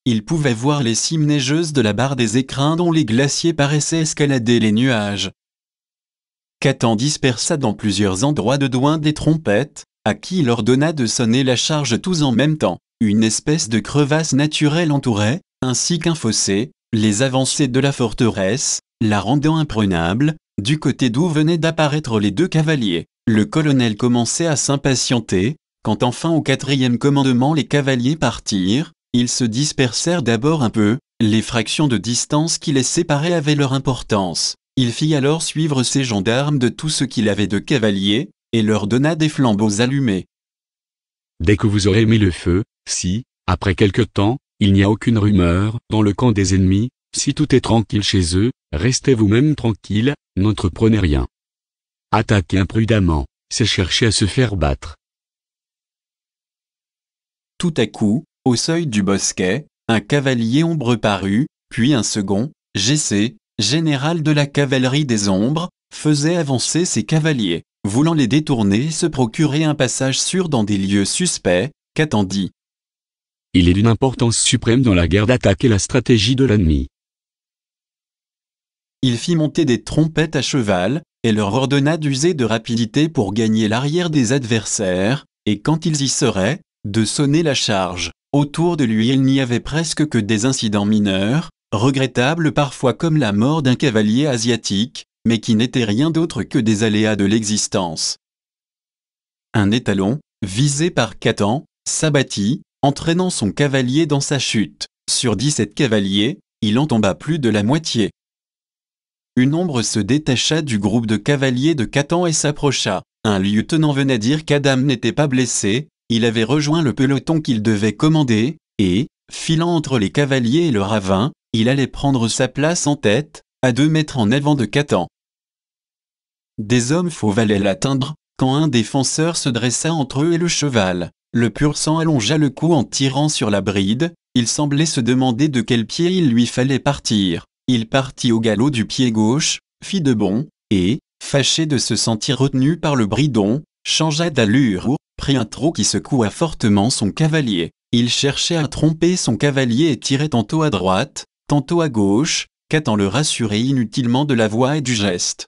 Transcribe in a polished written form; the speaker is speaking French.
il pouvait voir les cimes neigeuses de la barre des écrins dont les glaciers paraissaient escalader les nuages. Catan dispersa dans plusieurs endroits de Douin des trompettes, à qui il ordonna de sonner la charge tous en même temps. Une espèce de crevasse naturelle entourait, ainsi qu'un fossé, les avancées de la forteresse, la rendant imprenable, du côté d'où venaient d'apparaître les 2 cavaliers. Le colonel commençait à s'impatienter, quand enfin au 4e commandement les cavaliers partirent. Ils se dispersèrent d'abord un peu, les fractions de distance qui les séparaient avaient leur importance. Il fit alors suivre ses gendarmes de tout ce qu'il avait de cavaliers, et leur donna des flambeaux allumés. Dès que vous aurez mis le feu, si, après quelque temps, il n'y a aucune rumeur dans le camp des ennemis, si tout est tranquille chez eux, restez vous-même tranquille, n'entreprenez rien. Attaquer imprudemment, c'est chercher à se faire battre. Tout à coup, au seuil du bosquet, un cavalier ombre parut, puis un second, Gessé, général de la cavalerie des ombres, faisait avancer ses cavaliers, voulant les détourner et se procurer un passage sûr dans des lieux suspects. Catan dit. Il est d'une importance suprême dans la guerre d'attaquer la stratégie de l'ennemi. Il fit monter des trompettes à cheval, et leur ordonna d'user de rapidité pour gagner l'arrière des adversaires, et quand ils y seraient, de sonner la charge. Autour de lui il n'y avait presque que des incidents mineurs, regrettables parfois comme la mort d'un cavalier asiatique, mais qui n'étaient rien d'autre que des aléas de l'existence. Un étalon, visé par Catan, s'abattit, entraînant son cavalier dans sa chute. Sur 17 cavaliers, il en tomba plus de la moitié. Une ombre se détacha du groupe de cavaliers de Catan et s'approcha. Un lieutenant venait dire qu'Adam n'était pas blessé, il avait rejoint le peloton qu'il devait commander, et, filant entre les cavaliers et le ravin, il allait prendre sa place en tête, à 2 mètres en avant de Catan. Des hommes fauves allaient l'atteindre, quand un défenseur se dressa entre eux et le cheval. Le pur sang allongea le cou en tirant sur la bride, il semblait se demander de quel pied il lui fallait partir. Il partit au galop du pied gauche, fit de bond, et, fâché de se sentir retenu par le bridon, changea d'allure, prit un trot qui secoua fortement son cavalier. Il cherchait à tromper son cavalier et tirait tantôt à droite, tantôt à gauche, Catan le rassurait inutilement de la voix et du geste.